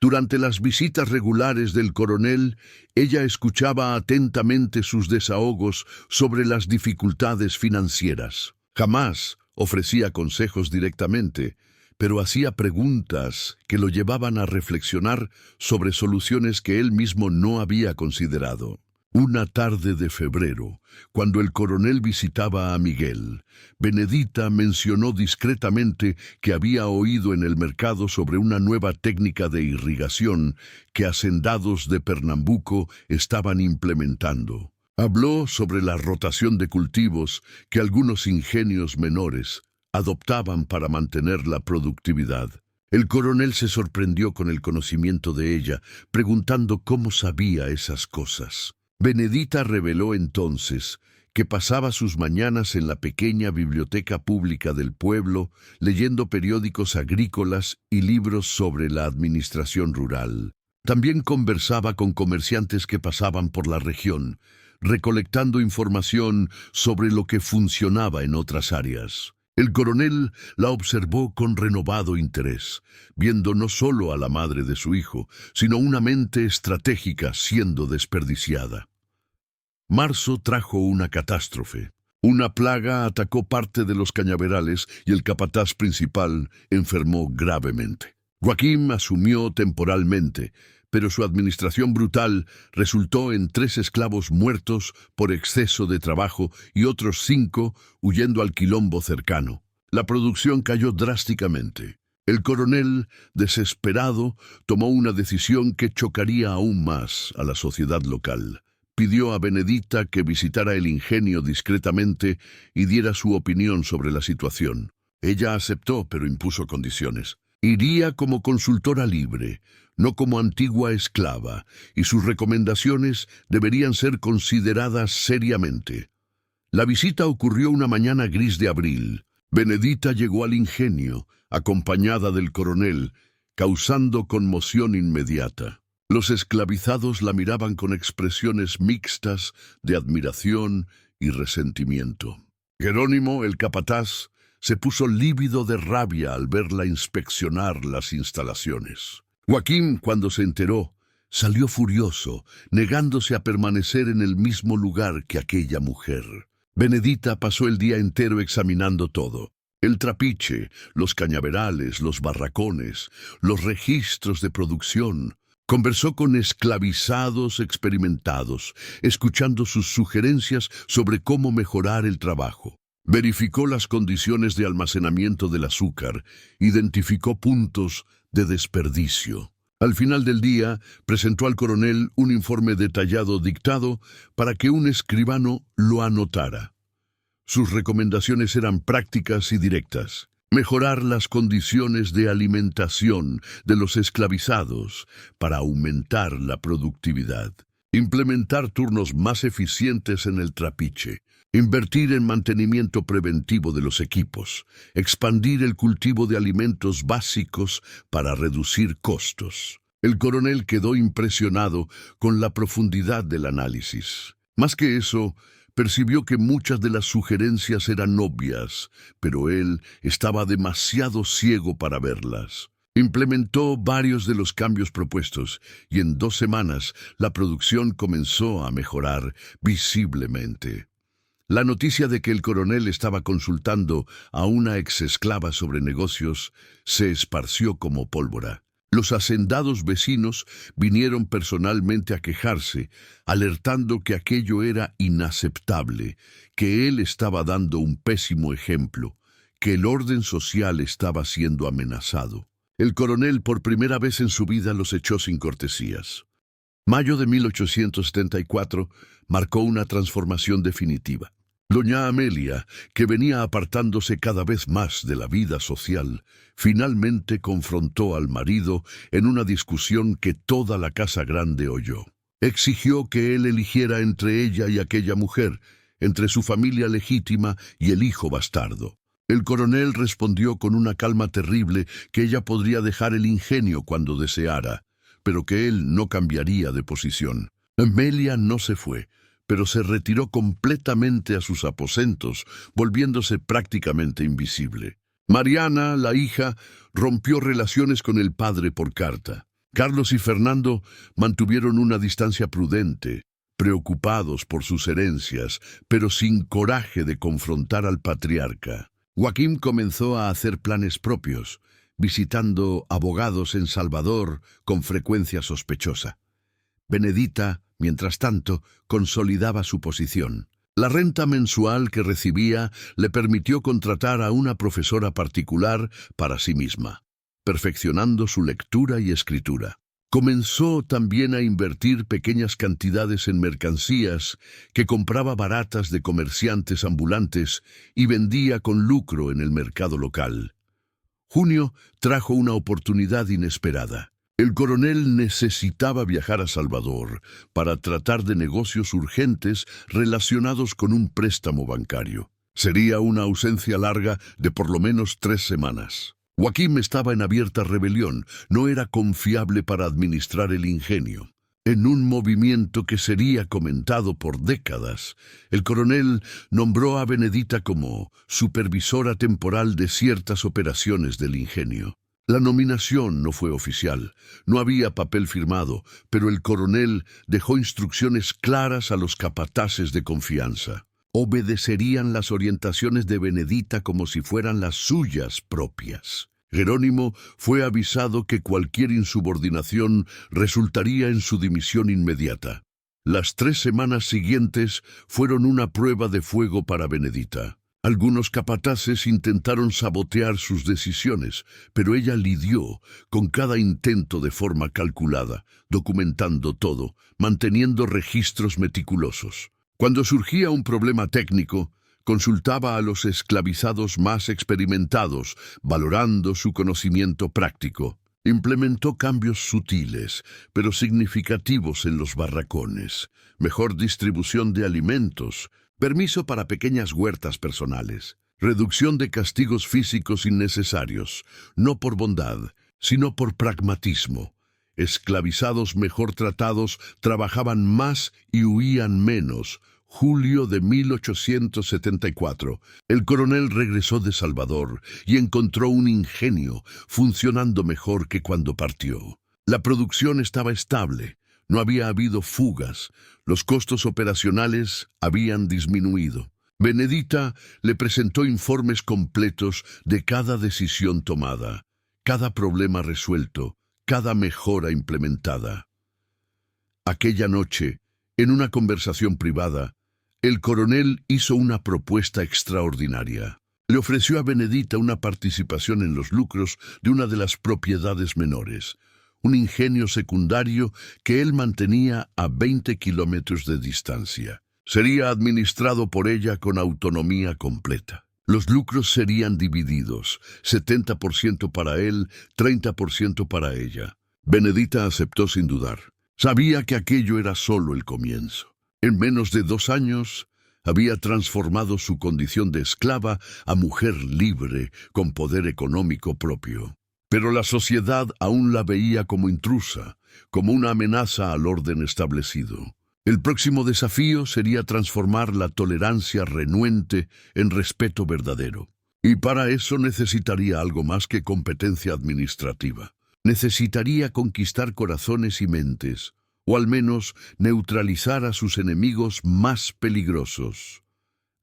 Durante las visitas regulares del coronel, ella escuchaba atentamente sus desahogos sobre las dificultades financieras. Jamás ofrecía consejos directamente, pero hacía preguntas que lo llevaban a reflexionar sobre soluciones que él mismo no había considerado. Una tarde de febrero, cuando el coronel visitaba a Miguel, Benedita mencionó discretamente que había oído en el mercado sobre una nueva técnica de irrigación que hacendados de Pernambuco estaban implementando. Habló sobre la rotación de cultivos que algunos ingenios menores adoptaban para mantener la productividad. El coronel se sorprendió con el conocimiento de ella, preguntando cómo sabía esas cosas. Benedita reveló entonces que pasaba sus mañanas en la pequeña biblioteca pública del pueblo, leyendo periódicos agrícolas y libros sobre la administración rural. También conversaba con comerciantes que pasaban por la región, recolectando información sobre lo que funcionaba en otras áreas. El coronel la observó con renovado interés, viendo no solo a la madre de su hijo, sino una mente estratégica siendo desperdiciada. Marzo trajo una catástrofe. Una plaga atacó parte de los cañaverales y el capataz principal enfermó gravemente. Joaquín asumió temporalmente, pero su administración brutal resultó en 3 esclavos muertos por exceso de trabajo y otros 5 huyendo al quilombo cercano. La producción cayó drásticamente. El coronel, desesperado, tomó una decisión que chocaría aún más a la sociedad local. Pidió a Benedita que visitara el ingenio discretamente y diera su opinión sobre la situación. Ella aceptó, pero impuso condiciones. Iría como consultora libre, no como antigua esclava, y sus recomendaciones deberían ser consideradas seriamente. La visita ocurrió una mañana gris de abril. Benedita llegó al ingenio, acompañada del coronel, causando conmoción inmediata. Los esclavizados la miraban con expresiones mixtas de admiración y resentimiento. Jerónimo, el capataz, se puso lívido de rabia al verla inspeccionar las instalaciones. Joaquín, cuando se enteró, salió furioso, negándose a permanecer en el mismo lugar que aquella mujer. Benedita pasó el día entero examinando todo. El trapiche, los cañaverales, los barracones, los registros de producción. Conversó con esclavizados experimentados, escuchando sus sugerencias sobre cómo mejorar el trabajo. Verificó las condiciones de almacenamiento del azúcar, identificó puntos de desperdicio. Al final del día, presentó al coronel un informe detallado dictado para que un escribano lo anotara. Sus recomendaciones eran prácticas y directas. Mejorar las condiciones de alimentación de los esclavizados para aumentar la productividad. Implementar turnos más eficientes en el trapiche. Invertir en mantenimiento preventivo de los equipos. Expandir el cultivo de alimentos básicos para reducir costos. El coronel quedó impresionado con la profundidad del análisis. Más que eso, percibió que muchas de las sugerencias eran obvias, pero él estaba demasiado ciego para verlas. Implementó varios de los cambios propuestos y en 2 semanas la producción comenzó a mejorar visiblemente. La noticia de que el coronel estaba consultando a una exesclava sobre negocios se esparció como pólvora. Los hacendados vecinos vinieron personalmente a quejarse, alertando que aquello era inaceptable, que él estaba dando un pésimo ejemplo, que el orden social estaba siendo amenazado. El coronel por primera vez en su vida los echó sin cortesías. Mayo de 1874 marcó una transformación definitiva. Doña Amelia, que venía apartándose cada vez más de la vida social, finalmente confrontó al marido en una discusión que toda la Casa Grande oyó. Exigió que él eligiera entre ella y aquella mujer, entre su familia legítima y el hijo bastardo. El coronel respondió con una calma terrible que ella podría dejar el ingenio cuando deseara, pero que él no cambiaría de posición. Amelia no se fue, pero se retiró completamente a sus aposentos, volviéndose prácticamente invisible. Mariana, la hija, rompió relaciones con el padre por carta. Carlos y Fernando mantuvieron una distancia prudente, preocupados por sus herencias, pero sin coraje de confrontar al patriarca. Joaquín comenzó a hacer planes propios, visitando abogados en Salvador con frecuencia sospechosa. Benedita, mientras tanto, consolidaba su posición. La renta mensual que recibía le permitió contratar a una profesora particular para sí misma, perfeccionando su lectura y escritura. Comenzó también a invertir pequeñas cantidades en mercancías que compraba baratas de comerciantes ambulantes y vendía con lucro en el mercado local. Junio trajo una oportunidad inesperada. El coronel necesitaba viajar a Salvador para tratar de negocios urgentes relacionados con un préstamo bancario. Sería una ausencia larga de por lo menos 3 semanas. Joaquín estaba en abierta rebelión, no era confiable para administrar el ingenio. En un movimiento que sería comentado por décadas, el coronel nombró a Benedita como supervisora temporal de ciertas operaciones del ingenio. La nominación no fue oficial, no había papel firmado, pero el coronel dejó instrucciones claras a los capataces de confianza. Obedecerían las orientaciones de Benedita como si fueran las suyas propias. Jerónimo fue avisado que cualquier insubordinación resultaría en su dimisión inmediata. Las 3 semanas siguientes fueron una prueba de fuego para Benedita. Algunos capataces intentaron sabotear sus decisiones, pero ella lidió con cada intento de forma calculada, documentando todo, manteniendo registros meticulosos. Cuando surgía un problema técnico, consultaba a los esclavizados más experimentados, valorando su conocimiento práctico. Implementó cambios sutiles, pero significativos en los barracones, mejor distribución de alimentos, permiso para pequeñas huertas personales, reducción de castigos físicos innecesarios, no por bondad, sino por pragmatismo. Esclavizados mejor tratados trabajaban más y huían menos. Julio de 1874, el coronel regresó de Salvador y encontró un ingenio funcionando mejor que cuando partió. La producción estaba estable, no había habido fugas, los costos operacionales habían disminuido. Benedita le presentó informes completos de cada decisión tomada, cada problema resuelto, cada mejora implementada. Aquella noche, en una conversación privada, el coronel hizo una propuesta extraordinaria. Le ofreció a Benedita una participación en los lucros de una de las propiedades menores, un ingenio secundario que él mantenía a 20 kilómetros de distancia. Sería administrado por ella con autonomía completa. Los lucros serían divididos, 70% para él, 30% para ella. Benedita aceptó sin dudar. Sabía que aquello era solo el comienzo. En menos de 2 años, había transformado su condición de esclava a mujer libre, con poder económico propio. Pero la sociedad aún la veía como intrusa, como una amenaza al orden establecido. El próximo desafío sería transformar la tolerancia renuente en respeto verdadero. Y para eso necesitaría algo más que competencia administrativa. Necesitaría conquistar corazones y mentes, o al menos neutralizar a sus enemigos más peligrosos.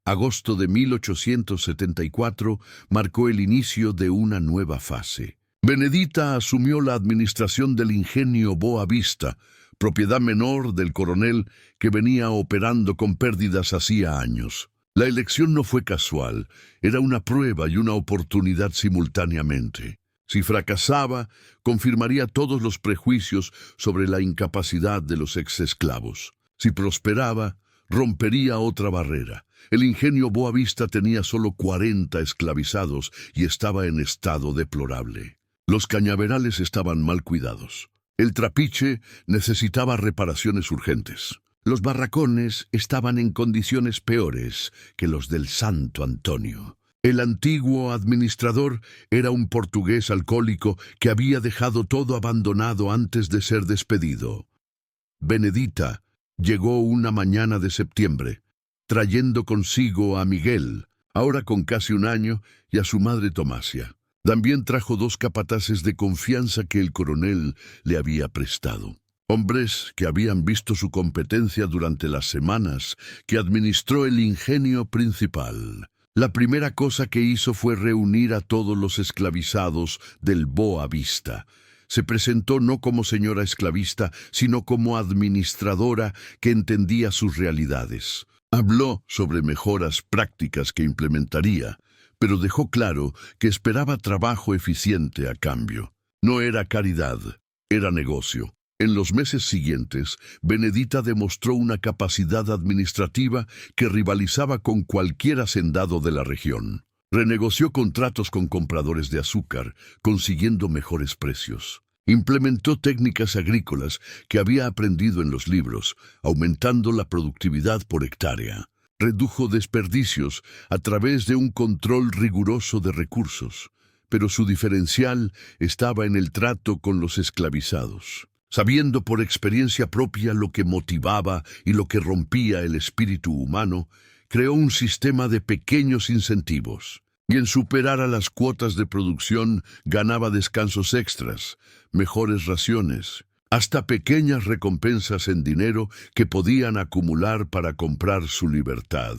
Agosto de 1874 marcó el inicio de una nueva fase. Benedita asumió la administración del ingenio Boa Vista, propiedad menor del coronel que venía operando con pérdidas hacía años. La elección no fue casual, era una prueba y una oportunidad simultáneamente. Si fracasaba, confirmaría todos los prejuicios sobre la incapacidad de los exesclavos. Si prosperaba, rompería otra barrera. El ingenio Boa Vista tenía solo 40 esclavizados y estaba en estado deplorable. Los cañaverales estaban mal cuidados. El trapiche necesitaba reparaciones urgentes. Los barracones estaban en condiciones peores que los del Santo Antonio. El antiguo administrador era un portugués alcohólico que había dejado todo abandonado antes de ser despedido. Benedita llegó una mañana de septiembre, trayendo consigo a Miguel, ahora con casi 1 año, y a su madre Tomasia. También trajo 2 capataces de confianza que el coronel le había prestado. Hombres que habían visto su competencia durante las semanas que administró el ingenio principal. La primera cosa que hizo fue reunir a todos los esclavizados del Boa Vista. Se presentó no como señora esclavista, sino como administradora que entendía sus realidades. Habló sobre mejoras prácticas que implementaría, pero dejó claro que esperaba trabajo eficiente a cambio. No era caridad, era negocio. En los meses siguientes, Benedita demostró una capacidad administrativa que rivalizaba con cualquier hacendado de la región. Renegoció contratos con compradores de azúcar, consiguiendo mejores precios. Implementó técnicas agrícolas que había aprendido en los libros, aumentando la productividad por hectárea. Redujo desperdicios a través de un control riguroso de recursos, pero su diferencial estaba en el trato con los esclavizados. Sabiendo por experiencia propia lo que motivaba y lo que rompía el espíritu humano, creó un sistema de pequeños incentivos. Quien superara las cuotas de producción ganaba descansos extras, mejores raciones, hasta pequeñas recompensas en dinero que podían acumular para comprar su libertad.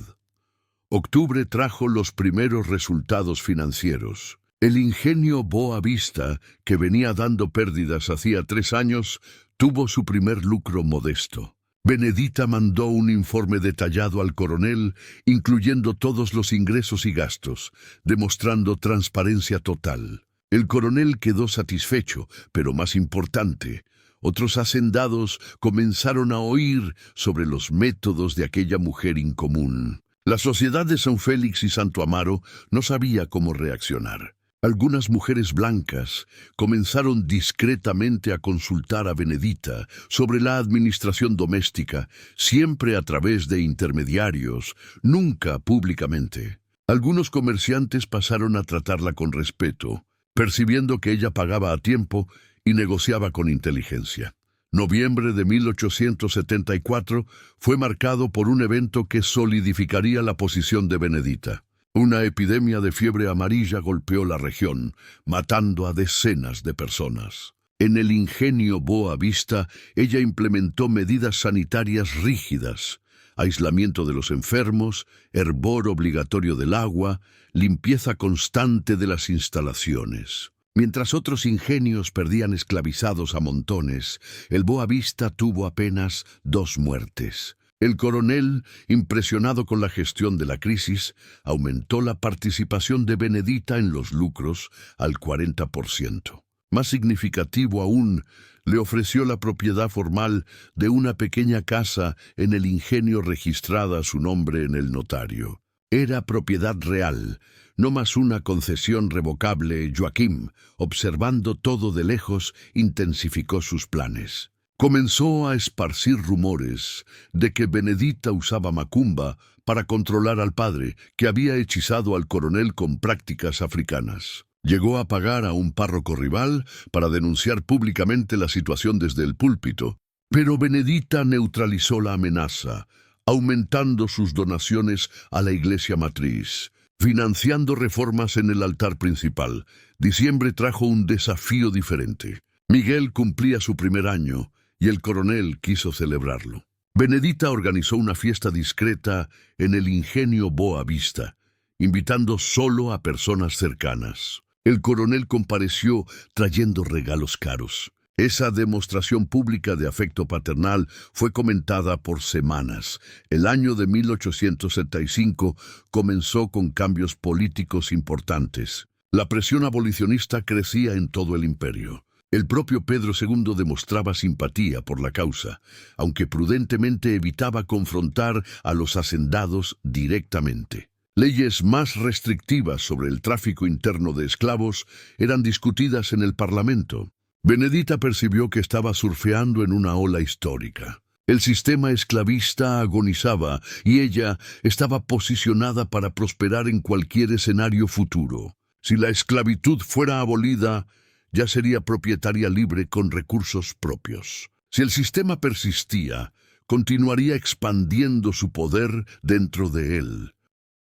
Octubre trajo los primeros resultados financieros. El ingenio Boa Vista, que venía dando pérdidas hacía 3 años, tuvo su primer lucro modesto. Benedita mandó un informe detallado al coronel, incluyendo todos los ingresos y gastos, demostrando transparencia total. El coronel quedó satisfecho, pero más importante, otros hacendados comenzaron a oír sobre los métodos de aquella mujer incomún. La sociedad de San Félix y Santo Amaro no sabía cómo reaccionar. Algunas mujeres blancas comenzaron discretamente a consultar a Benedita sobre la administración doméstica, siempre a través de intermediarios, nunca públicamente. Algunos comerciantes pasaron a tratarla con respeto, percibiendo que ella pagaba a tiempo y negociaba con inteligencia. Noviembre de 1874 fue marcado por un evento que solidificaría la posición de Benedita. Una epidemia de fiebre amarilla golpeó la región, matando a decenas de personas. En el ingenio Boa Vista, ella implementó medidas sanitarias rígidas: aislamiento de los enfermos, hervor obligatorio del agua, limpieza constante de las instalaciones. Mientras otros ingenios perdían esclavizados a montones, el Boa Vista tuvo apenas 2 muertes. El coronel, impresionado con la gestión de la crisis, aumentó la participación de Benedita en los lucros al 40%. Más significativo aún, le ofreció la propiedad formal de una pequeña casa en el ingenio registrada a su nombre en el notario. Era propiedad real, no más una concesión revocable. Joaquim, observando todo de lejos, intensificó sus planes. Comenzó a esparcir rumores de que Benedita usaba macumba para controlar al padre, que había hechizado al coronel con prácticas africanas. Llegó a pagar a un párroco rival para denunciar públicamente la situación desde el púlpito, pero Benedita neutralizó la amenaza, aumentando sus donaciones a la iglesia matriz, financiando reformas en el altar principal. Diciembre trajo un desafío diferente. Miguel cumplía su primer año, y el coronel quiso celebrarlo. Benedita organizó una fiesta discreta en el ingenio Boa Vista, invitando solo a personas cercanas. El coronel compareció trayendo regalos caros. Esa demostración pública de afecto paternal fue comentada por semanas. El año de 1875 comenzó con cambios políticos importantes. La presión abolicionista crecía en todo el imperio. El propio Pedro II demostraba simpatía por la causa, aunque prudentemente evitaba confrontar a los hacendados directamente. Leyes más restrictivas sobre el tráfico interno de esclavos eran discutidas en el Parlamento. Benedita percibió que estaba surfeando en una ola histórica. El sistema esclavista agonizaba y ella estaba posicionada para prosperar en cualquier escenario futuro. Si la esclavitud fuera abolida, ya sería propietaria libre con recursos propios. Si el sistema persistía, continuaría expandiendo su poder dentro de él.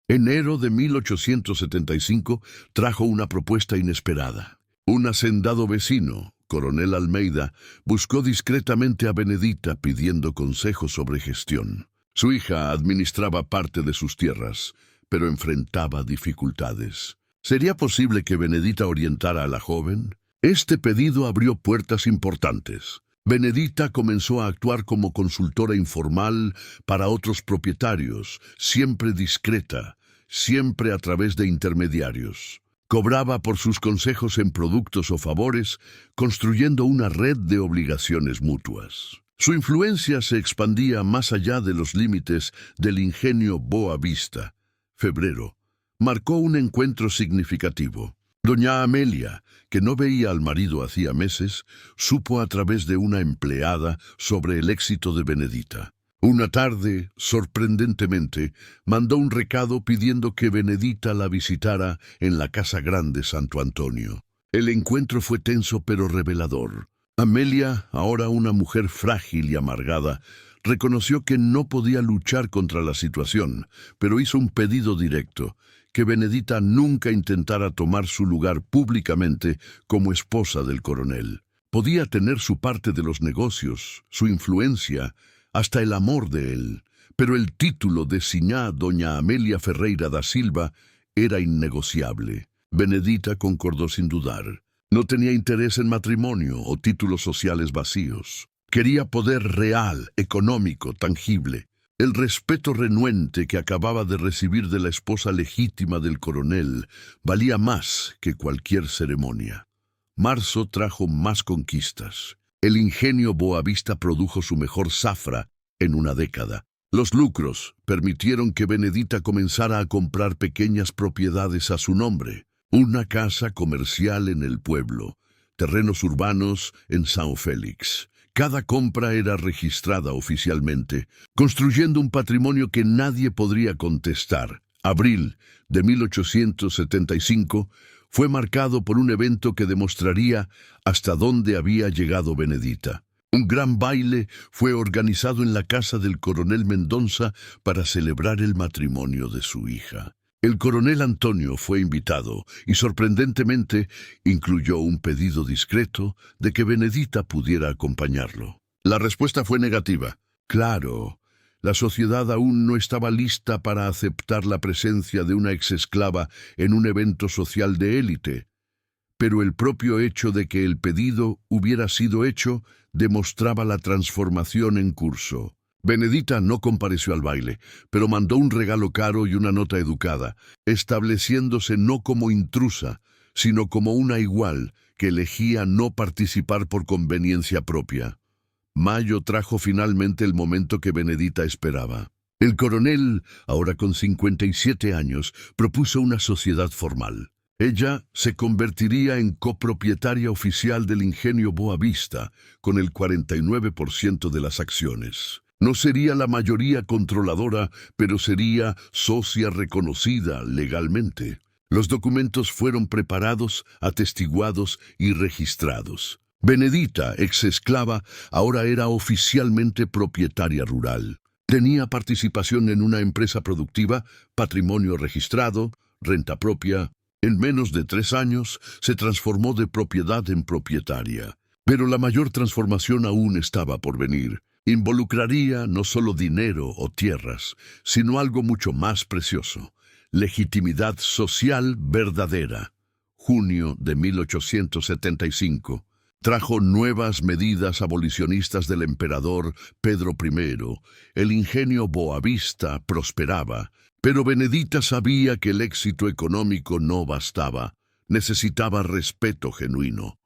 Enero de 1875 trajo una propuesta inesperada. Un hacendado vecino, Coronel Almeida, buscó discretamente a Benedita pidiendo consejos sobre gestión. Su hija administraba parte de sus tierras, pero enfrentaba dificultades. ¿Sería posible que Benedita orientara a la joven? Este pedido abrió puertas importantes. Benedita comenzó a actuar como consultora informal para otros propietarios, siempre discreta, siempre a través de intermediarios. Cobraba por sus consejos en productos o favores, construyendo una red de obligaciones mutuas. Su influencia se expandía más allá de los límites del ingenio Boa Vista. Febrero marcó un encuentro significativo. Doña Amelia, que no veía al marido hacía meses, supo a través de una empleada sobre el éxito de Benedita. Una tarde, sorprendentemente, mandó un recado pidiendo que Benedita la visitara en la Casa Grande Santo Antonio. El encuentro fue tenso pero revelador. Amelia, ahora una mujer frágil y amargada, reconoció que no podía luchar contra la situación, pero hizo un pedido directo: que Benedita nunca intentara tomar su lugar públicamente como esposa del coronel. Podía tener su parte de los negocios, su influencia, hasta el amor de él, pero el título de Siñá doña Amelia Ferreira da Silva era innegociable. Benedita concordó sin dudar. No tenía interés en matrimonio o títulos sociales vacíos. Quería poder real, económico, tangible. El respeto renuente que acababa de recibir de la esposa legítima del coronel valía más que cualquier ceremonia. Marzo trajo más conquistas. El ingenio Boavista produjo su mejor zafra en una década. Los lucros permitieron que Benedita comenzara a comprar pequeñas propiedades a su nombre. Una casa comercial en el pueblo, terrenos urbanos en São Félix. Cada compra era registrada oficialmente, construyendo un patrimonio que nadie podría contestar. Abril de 1875 fue marcado por un evento que demostraría hasta dónde había llegado Benedita. Un gran baile fue organizado en la casa del coronel Mendoza para celebrar el matrimonio de su hija. El coronel Antonio fue invitado y, sorprendentemente, incluyó un pedido discreto de que Benedita pudiera acompañarlo. La respuesta fue negativa. Claro, la sociedad aún no estaba lista para aceptar la presencia de una exesclava en un evento social de élite, pero el propio hecho de que el pedido hubiera sido hecho demostraba la transformación en curso. Benedita no compareció al baile, pero mandó un regalo caro y una nota educada, estableciéndose no como intrusa, sino como una igual que elegía no participar por conveniencia propia. Mayo trajo finalmente el momento que Benedita esperaba. El coronel, ahora con 57 años, propuso una sociedad formal. Ella se convertiría en copropietaria oficial del ingenio Boavista, con el 49% de las acciones. No sería la mayoría controladora, pero sería socia reconocida legalmente. Los documentos fueron preparados, atestiguados y registrados. Benedita, ex esclava, ahora era oficialmente propietaria rural. Tenía participación en una empresa productiva, patrimonio registrado, renta propia. En menos de 3 años se transformó de propiedad en propietaria. Pero la mayor transformación aún estaba por venir. Involucraría no solo dinero o tierras, sino algo mucho más precioso: legitimidad social verdadera. Junio de 1875 trajo nuevas medidas abolicionistas del emperador Pedro I. El ingenio Boavista prosperaba, pero Benedita sabía que el éxito económico no bastaba. Necesitaba respeto genuino.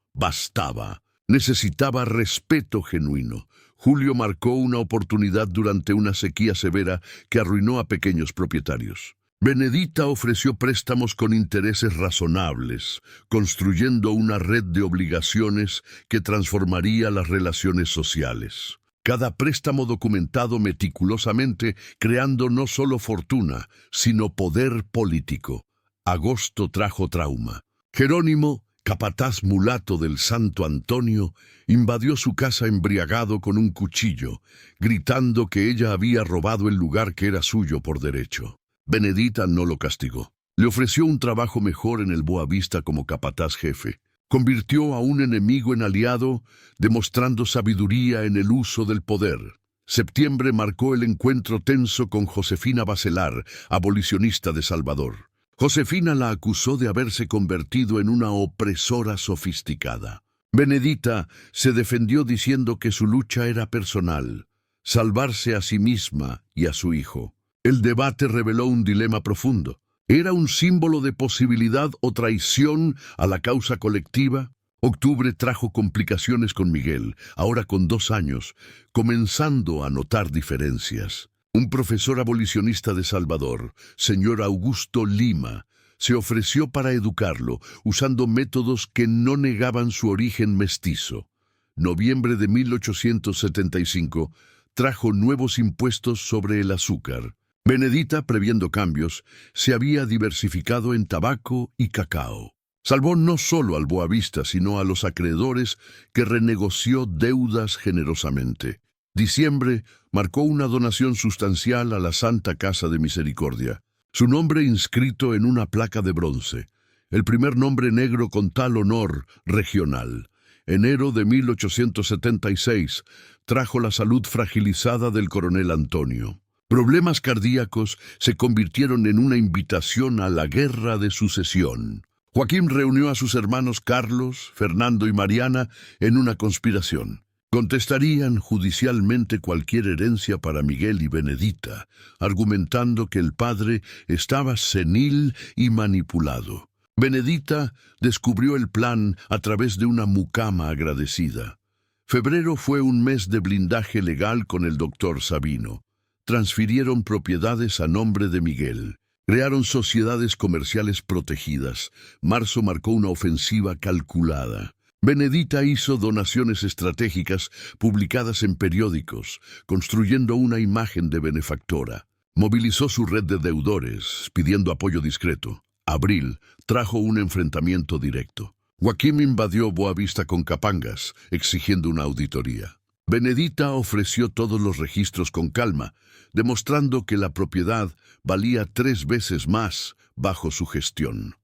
Necesitaba respeto genuino. Julio marcó una oportunidad durante una sequía severa que arruinó a pequeños propietarios. Benedita ofreció préstamos con intereses razonables, construyendo una red de obligaciones que transformaría las relaciones sociales. Cada préstamo documentado meticulosamente, creando no solo fortuna, sino poder político. Agosto trajo trauma. Jerónimo, capataz mulato del Santo Antonio, invadió su casa embriagado con un cuchillo, gritando que ella había robado el lugar que era suyo por derecho. Benedita no lo castigó. Le ofreció un trabajo mejor en el Boavista como capataz jefe. Convirtió a un enemigo en aliado, demostrando sabiduría en el uso del poder. Septiembre marcó el encuentro tenso con Josefina Bacelaar, abolicionista de Salvador. Josefina la acusó de haberse convertido en una opresora sofisticada. Benedita se defendió diciendo que su lucha era personal, salvarse a sí misma y a su hijo. El debate reveló un dilema profundo. ¿Era un símbolo de posibilidad o traición a la causa colectiva? Octubre trajo complicaciones con Miguel, ahora con 2 años, comenzando a notar diferencias. Un profesor abolicionista de Salvador, señor Augusto Lima, se ofreció para educarlo, usando métodos que no negaban su origen mestizo. Noviembre de 1875 trajo nuevos impuestos sobre el azúcar. Benedita, previendo cambios, se había diversificado en tabaco y cacao. Salvó no solo al Boavista, sino a los acreedores que renegoció deudas generosamente. Diciembre marcó una donación sustancial a la Santa Casa de Misericordia. Su nombre inscrito en una placa de bronce, el primer nombre negro con tal honor regional. Enero de 1876 trajo la salud fragilizada del coronel Antonio. Problemas cardíacos se convirtieron en una invitación a la guerra de sucesión. Joaquín reunió a sus hermanos Carlos, Fernando y Mariana en una conspiración. Contestarían judicialmente cualquier herencia para Miguel y Benedita, argumentando que el padre estaba senil y manipulado. Benedita descubrió el plan a través de una mucama agradecida. Febrero fue un mes de blindaje legal con el doctor Sabino. Transfirieron propiedades a nombre de Miguel. Crearon sociedades comerciales protegidas. Marzo marcó una ofensiva calculada. Benedita hizo donaciones estratégicas publicadas en periódicos, construyendo una imagen de benefactora. Movilizó su red de deudores, pidiendo apoyo discreto. Abril trajo un enfrentamiento directo. Joaquín invadió Boavista con capangas, exigiendo una auditoría. Benedita ofreció todos los registros con calma, demostrando que la propiedad valía 3 veces más bajo su gestión.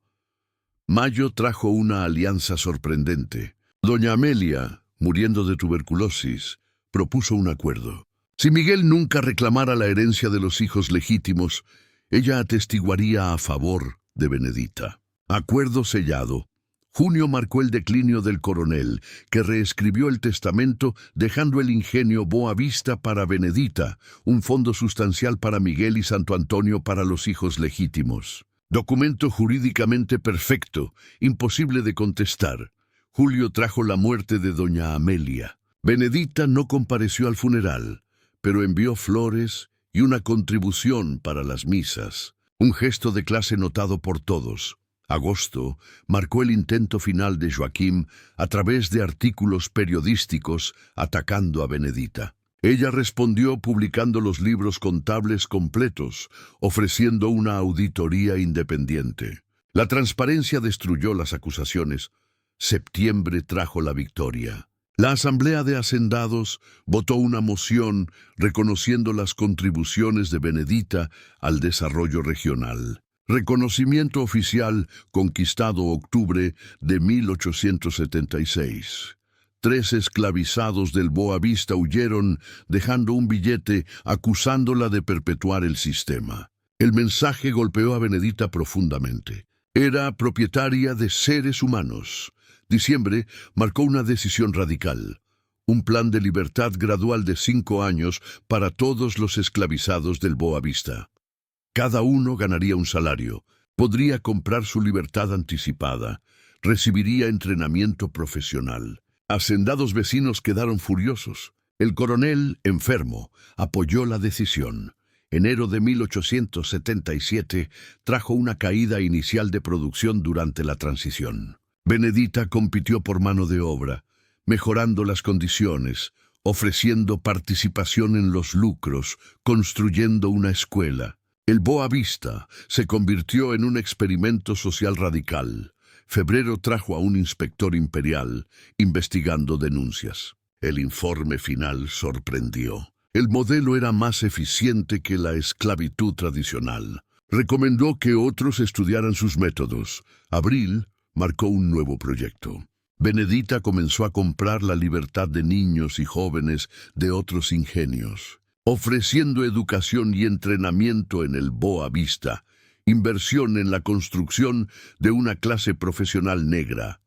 Mayo trajo una alianza sorprendente. Doña Amelia, muriendo de tuberculosis, propuso un acuerdo. Si Miguel nunca reclamara la herencia de los hijos legítimos, ella atestiguaría a favor de Benedita. Acuerdo sellado. Junio marcó el declinio del coronel, que reescribió el testamento dejando el ingenio Boavista para Benedita, un fondo sustancial para Miguel y Santo Antonio para los hijos legítimos. Documento jurídicamente perfecto, imposible de contestar. Julio trajo la muerte de doña Amelia. Benedita no compareció al funeral, pero envió flores y una contribución para las misas, un gesto de clase notado por todos. Agosto marcó el intento final de Joaquín a través de artículos periodísticos atacando a Benedita. Ella respondió publicando los libros contables completos, ofreciendo una auditoría independiente. La transparencia destruyó las acusaciones. Septiembre trajo la victoria. La Asamblea de Hacendados votó una moción reconociendo las contribuciones de Benedita al desarrollo regional. Reconocimiento oficial conquistado octubre de 1876. 3 esclavizados del Boavista huyeron, dejando un billete acusándola de perpetuar el sistema. El mensaje golpeó a Benedita profundamente. Era propietaria de seres humanos. Diciembre marcó una decisión radical. Un plan de libertad gradual de 5 años para todos los esclavizados del Boavista. Cada uno ganaría un salario, podría comprar su libertad anticipada, recibiría entrenamiento profesional. Hacendados vecinos quedaron furiosos. El coronel, enfermo, apoyó la decisión. Enero de 1877 trajo una caída inicial de producción durante la transición. Benedita compitió por mano de obra, mejorando las condiciones, ofreciendo participación en los lucros, construyendo una escuela. El Boa Vista se convirtió en un experimento social radical. Febrero trajo a un inspector imperial investigando denuncias. El informe final sorprendió. El modelo era más eficiente que la esclavitud tradicional. Recomendó que otros estudiaran sus métodos. Abril marcó un nuevo proyecto. Benedita comenzó a comprar la libertad de niños y jóvenes de otros ingenios, ofreciendo educación y entrenamiento en el Boa Vista, inversión en la construcción de una clase profesional negra.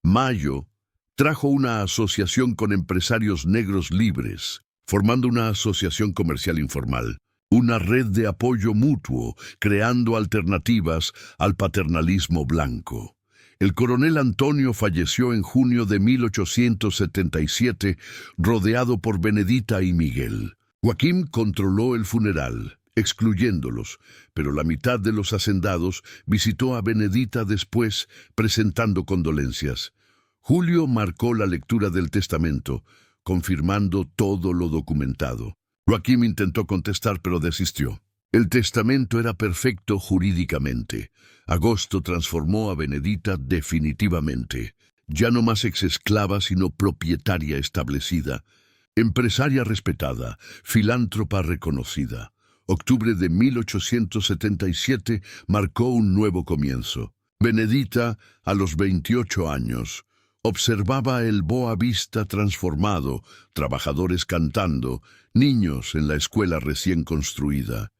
Mayo trajo una asociación con empresarios negros libres, formando una asociación comercial informal, una red de apoyo mutuo, creando alternativas al paternalismo blanco. El coronel Antonio falleció en junio de 1877, rodeado por Benedita y Miguel. Joaquín controló el funeral, excluyéndolos, pero la mitad de los hacendados visitó a Benedita después, presentando condolencias. Julio marcó la lectura del testamento, confirmando todo lo documentado. Joaquín intentó contestar, pero desistió. El testamento era perfecto jurídicamente. Agosto transformó a Benedita definitivamente. Ya no más exesclava, sino propietaria establecida. Empresaria respetada, filántropa reconocida. Octubre de 1877 marcó un nuevo comienzo. Benedita, a los 28 años, observaba el Boa Vista transformado, trabajadores cantando, niños en la escuela recién construida.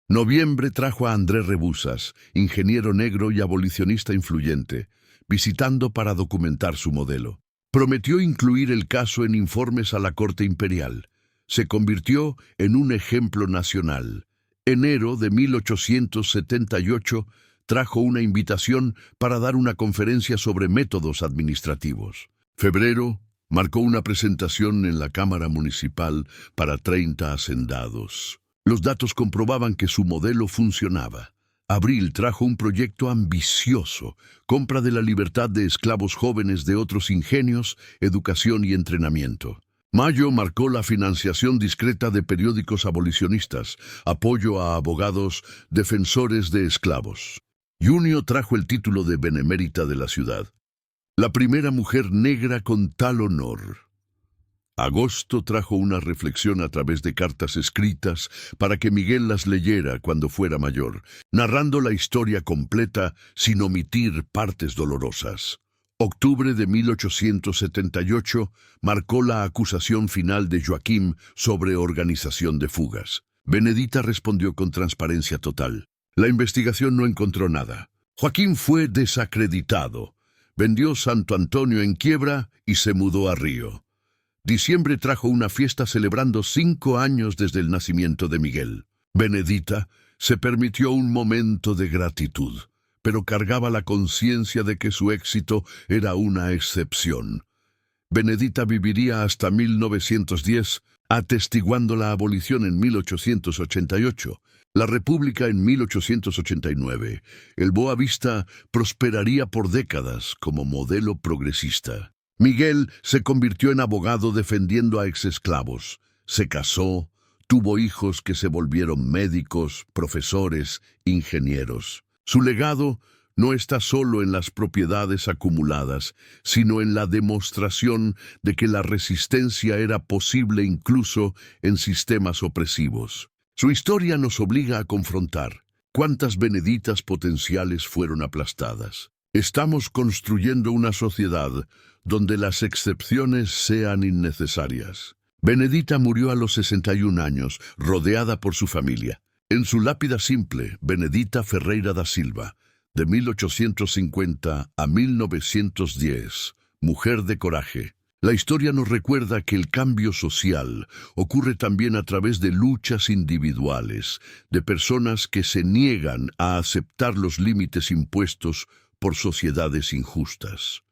Noviembre trajo a Andrés Rebusas, ingeniero negro y abolicionista influyente, visitando para documentar su modelo. Prometió incluir el caso en informes a la Corte Imperial. Se convirtió en un ejemplo nacional. Enero de 1878 trajo una invitación para dar una conferencia sobre métodos administrativos. Febrero marcó una presentación en la Cámara Municipal para 30 hacendados. Los datos comprobaban que su modelo funcionaba. Abril trajo un proyecto ambicioso, compra de la libertad de esclavos jóvenes de otros ingenios, educación y entrenamiento. Mayo marcó la financiación discreta de periódicos abolicionistas, apoyo a abogados, defensores de esclavos. Junio trajo el título de benemérita de la ciudad. La primera mujer negra con tal honor. Agosto trajo una reflexión a través de cartas escritas para que Miguel las leyera cuando fuera mayor, narrando la historia completa sin omitir partes dolorosas. Octubre de 1878 marcó la acusación final de Joaquín sobre organización de fugas. Benedita respondió con transparencia total. La investigación no encontró nada. Joaquín fue desacreditado. Vendió Santo Antonio en quiebra y se mudó a Río. Diciembre trajo una fiesta celebrando 5 años desde el nacimiento de Miguel. Benedita se permitió un momento de gratitud, pero cargaba la conciencia de que su éxito era una excepción. Benedita viviría hasta 1910, atestiguando la abolición en 1888, la República en 1889. El Boa Vista prosperaría por décadas como modelo progresista. Miguel se convirtió en abogado defendiendo a exesclavos. Se casó, tuvo hijos que se volvieron médicos, profesores, ingenieros. Su legado no está solo en las propiedades acumuladas, sino en la demostración de que la resistencia era posible incluso en sistemas opresivos. Su historia nos obliga a confrontar cuántas beneditas potenciales fueron aplastadas. Estamos construyendo una sociedad donde las excepciones sean innecesarias. Benedita murió a los 61 años, rodeada por su familia. En su lápida simple, Benedita Ferreira da Silva, de 1850 a 1910, mujer de coraje. La historia nos recuerda que el cambio social ocurre también a través de luchas individuales, de personas que se niegan a aceptar los límites impuestos por sociedades injustas.